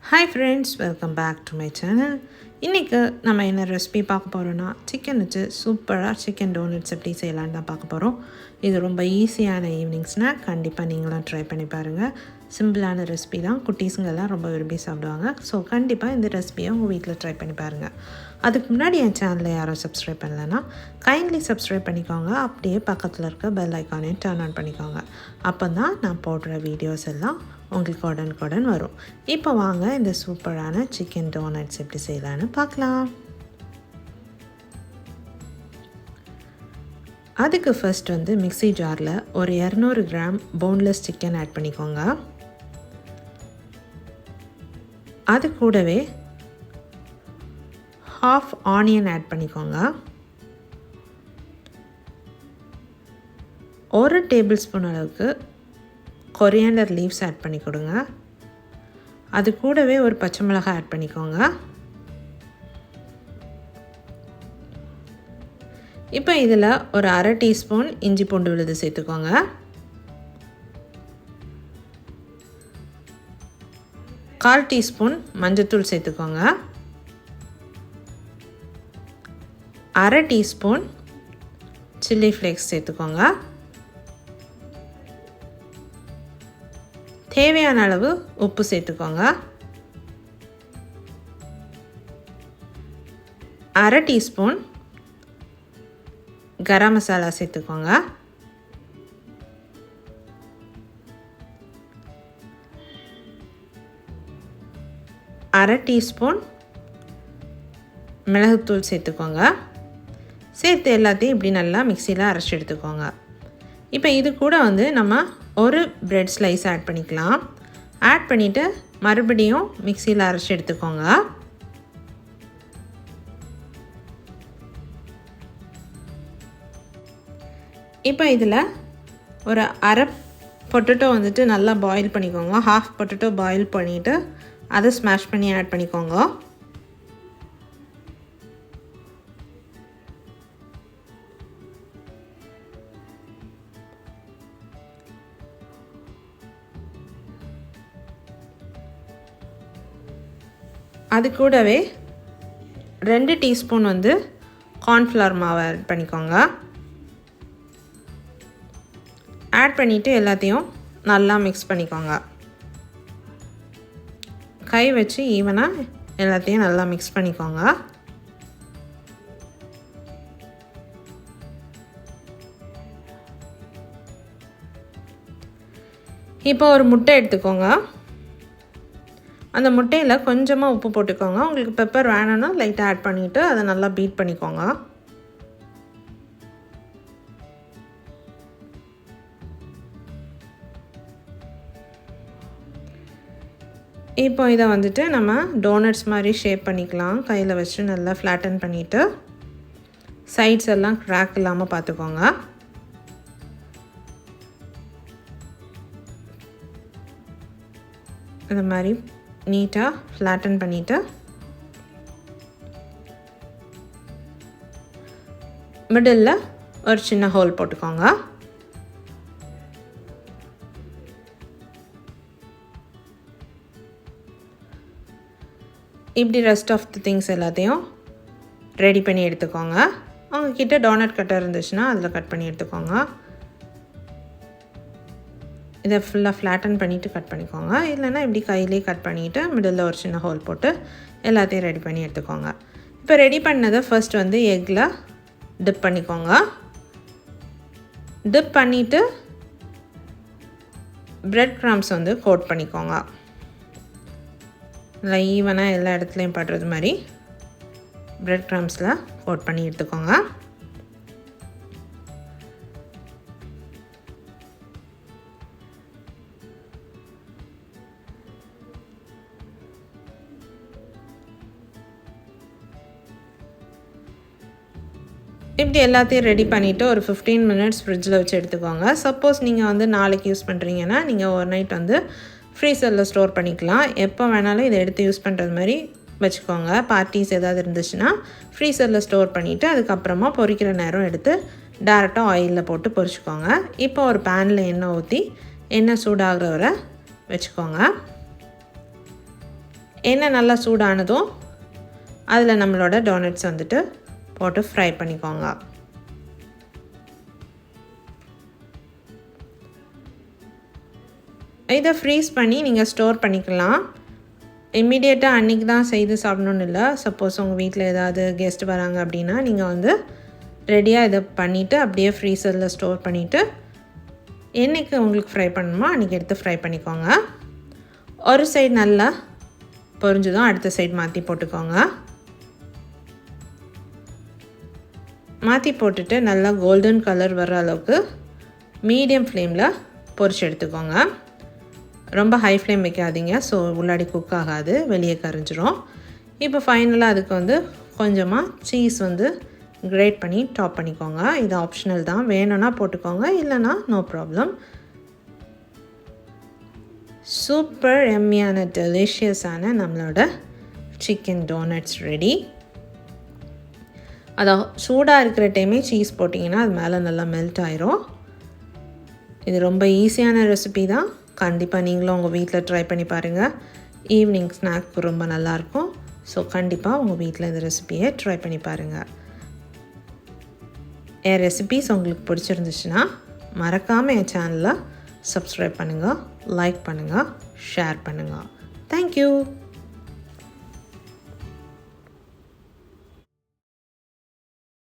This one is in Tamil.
Hi friends, welcome back to my channel. இன்றைக்கி நம்ம என்ன ரெசிபி பார்க்க போகிறோன்னா சிக்கன் வச்சு சூப்பராக சிக்கன் டோனட்ஸ் எப்படி செய்யலான்னு தான் பார்க்க போகிறோம். இது ரொம்ப ஈஸியான ஈவினிங் ஸ்நாக். கண்டிப்பாக நீங்களும் ட்ரை பண்ணி பாருங்கள். சிம்பிளான ரெசிபி தான், குட்டீஸுங்கெல்லாம் ரொம்ப விரும்பி சாப்பிடுவாங்க. ஸோ கண்டிப்பாக இந்த ரெசிபியை உங்கள் வீட்டில் ட்ரை பண்ணி பாருங்கள். அதுக்கு முன்னாடி என் சேனலை யாரும் சப்ஸ்கிரைப் பண்ணலைன்னா கைண்ட்லி சப்ஸ்கிரைப் பண்ணிக்கோங்க. அப்படியே பக்கத்தில் இருக்க பெல் ஐக்கானையும் டர்ன் ஆன் பண்ணிக்கோங்க. அப்போ தான் நான் போடுற வீடியோஸ் எல்லாம் உங்களுக்கு உடனுக்குடன் வரும். இப்போ வாங்க இந்த சூப்பரான சிக்கன் டோனட்ஸ் எப்படி செய்யலான்னு பார்க்கலாம். அதுக்கு ஃபர்ஸ்ட் மிக்ஸி ஜாரில் ஒரு 200 கிராம் போன்லெஸ் சிக்கன் ஆட் பண்ணிக்கோங்க. அது கூடவே ஹாஃப் ஆனியன் ஆட் பண்ணிக்கோங்க. 1 டேபிள் ஸ்பூன் அளவுக்கு கொரியாண்டர் லீவ்ஸ் ஆட் பண்ணி கொடுங்க. அது கூடவே ஒரு பச்சை மிளகாய் ஆட் பண்ணிக்கோங்க. இப்போ இதில் ஒரு 1/2 டீஸ்பூன் இஞ்சி பூண்டு விழுது சேர்த்துக்கோங்க. கால் டீஸ்பூன் மஞ்சத்தூள் சேர்த்துக்கோங்க. 1/2 டீஸ்பூன் சில்லி ஃப்ளேக்ஸ் சேர்த்துக்கோங்க. தேவையான அளவு உப்பு சேர்த்துக்கோங்க. 1/2 டீஸ்பூன் கரம் மசாலா சேர்த்துக்கோங்க. அரை டீஸ்பூன் மிளகுத்தூள் சேர்த்துக்கோங்க. சேர்த்து எல்லாத்தையும் இப்படி நல்லா மிக்சியில் அரைச்சி எடுத்துக்கோங்க. இப்போ இது கூட நம்ம ஒரு பிரெட் ஸ்லைஸ் ஆட் பண்ணிக்கலாம். ஆட் பண்ணிவிட்டு மறுபடியும் மிக்சியில் அரைச்சி எடுத்துக்கோங்க. இப்போ இதில் ஒரு அரை பொட்டேட்டோ நல்லா பாயில் பண்ணிக்கோங்க. ஹாஃப் பொட்டேட்டோ பாயில் பண்ணிவிட்டு அதை ஸ்மாஷ் பண்ணி ஆட் பண்ணிக்கோங்க. அது கூடவே 2 டீஸ்பூன் கார்ன்ஃப்ளவர் மாவை ஆட் பண்ணிக்கோங்க. ஆட் பண்ணிவிட்டு எல்லாத்தையும் நல்லா மிக்ஸ் பண்ணிக்கோங்க. கை வச்சு ஈவனாக எல்லாத்தையும் நல்லா மிக்ஸ் பண்ணிக்கோங்க. இப்போ ஒரு முட்டை எடுத்துக்கோங்க. அந்த முட்டையில் கொஞ்சமாக உப்பு போட்டுக்கோங்க. உங்களுக்கு பெப்பர் வேணும்னா லைட்டாக ஆட் பண்ணிவிட்டு அதை நல்லா பீட் பண்ணிக்கோங்க. இப்போ இதை நம்ம டோனட்ஸ் மாதிரி ஷேப் பண்ணிக்கலாம். கையில் வச்சு நல்லா ஃப்ளாட்டன் பண்ணிவிட்டு சைட்ஸ் எல்லாம் கிராக் இல்லாமல் பார்த்துக்கோங்க. இந்த மாதிரி நீட்டாக ஃப்ளாட்டன் பண்ணிவிட்டு மிடில் ஒரு சின்ன ஹோல் போட்டுக்கோங்க. இப்படி ரெஸ்ட் ஆஃப் தி திங்ஸ் எல்லாத்தையும் ரெடி பண்ணி எடுத்துக்கோங்க. உங்ககிட்ட டோனட் கட்டர் இருந்துச்சுன்னா அதில் கட் பண்ணி எடுத்துக்கோங்க. இதை ஃபுல்லாக ஃப்ளாட்டன் பண்ணிவிட்டு கட் பண்ணிக்கோங்க. இல்லைன்னா இப்படி கையிலே கட் பண்ணிவிட்டு மிடில் ஒரு சின்ன ஹோல் போட்டு எல்லாத்தையும் ரெடி பண்ணி எடுத்துக்கோங்க. இப்போ ரெடி பண்ணதை ஃபர்ஸ்ட் எக்கில் டிப் பண்ணிக்கோங்க. டிப் பண்ணிவிட்டு பிரெட் க்ரம்ஸ் கோட் பண்ணிக்கோங்க. நல்லா ஈவனாக எல்லா இடத்துலையும் படுறது மாதிரி பிரெட் க்ரம்ஸில் கோட் பண்ணி எடுத்துக்கோங்க. இப்படி எல்லாத்தையும் ரெடி பண்ணிவிட்டு ஒரு 15 மினிட்ஸ் ஃப்ரிட்ஜில் வச்சு எடுத்துக்கோங்க. சப்போஸ் நீங்கள் நாளைக்கு யூஸ் பண்ணுறீங்கன்னா நீங்கள் ஒரு நைட் ஃப்ரீசரில் ஸ்டோர் பண்ணிக்கலாம். எப்போ வேணாலும் இதை எடுத்து யூஸ் பண்ணுறது மாதிரி வச்சுக்கோங்க. பார்ட்டிஸ் ஏதாவது இருந்துச்சுன்னா ஃப்ரீசரில் ஸ்டோர் பண்ணிவிட்டு அதுக்கப்புறமா பொரிக்கிற நேரம் எடுத்து டேரெக்டாக ஆயிலில் போட்டு பொரிச்சுக்கோங்க. இப்போ ஒரு பேனில் எண்ணெய் ஊற்றி எண்ணெய் சூடாகிற வரை வச்சுக்கோங்க. எண்ணெய் நல்லா சூடானதும் அதில் நம்மளோட டோனட்ஸ் வந்துட்டு போட்டு ஃப்ரை பண்ணிக்கோங்க. இதை ஃப்ரீஸ் பண்ணி நீங்கள் ஸ்டோர் பண்ணிக்கலாம். இம்மிடியேட்டாக அன்றைக்கி தான் செய்து சாப்பிடணுன்னு இல்லை. சப்போஸ் உங்கள் வீட்டில் ஏதாவது கெஸ்ட் வராங்க அப்படின்னா நீங்கள் வந்து ரெடியாக இதை பண்ணிவிட்டு அப்படியே ஃப்ரீசரில் ஸ்டோர் பண்ணிவிட்டு என்றைக்கு உங்களுக்கு ஃப்ரை பண்ணணுமோ அன்றைக்கி எடுத்து ஃப்ரை பண்ணிக்கோங்க. ஒரு சைடு நல்லா பொரிஞ்சதும் அடுத்த சைடு மாற்றி போட்டுக்கோங்க. மாற்றி போட்டுட்டு நல்லா கோல்டன் கலர் வர்ற அளவுக்கு மீடியம் ஃப்ளேமில் பொரிச்சு எடுத்துக்கோங்க. ரொம்ப ஹை ஃப்ளேம் வைக்காதீங்க, ஸோ உள்ளாடி குக் ஆகாது, வெளியே கரைஞ்சிரும். இப்போ ஃபைனலாக அதுக்கு வந்து கொஞ்சமாக சீஸ் வந்து கிரேட் பண்ணி டாப் பண்ணிக்கோங்க. இது ஆப்ஷனல் தான், வேணும்னா போட்டுக்கோங்க, இல்லைனா நோ ப்ராப்ளம். சூப்பர் எம்மியான டெலிஷியஸான நம்மளோட சிக்கன் டோனட்ஸ் ரெடி. அதை சூடாக இருக்கிற டைமே சீஸ் போட்டிங்கன்னா அது மேலே நல்லா மெல்ட் ஆயிரும். இது ரொம்ப ஈஸியான ரெசிபி தான். கண்டிப்பாக நீங்களும் உங்கள் வீட்டில் ட்ரை பண்ணி பாருங்கள். ஈவினிங் ஸ்நாக் ரொம்ப நல்லாயிருக்கும். ஸோ கண்டிப்பாக உங்கள் வீட்டில் இந்த ரெசிபியை ட்ரை பண்ணி பாருங்கள். என் ரெசிபிஸ் உங்களுக்கு பிடிச்சிருந்துச்சுன்னா மறக்காமல் என் சேனலை சப்ஸ்கிரைப் பண்ணுங்கள், லைக் பண்ணுங்கள், ஷேர் பண்ணுங்கள். தேங்க்யூ.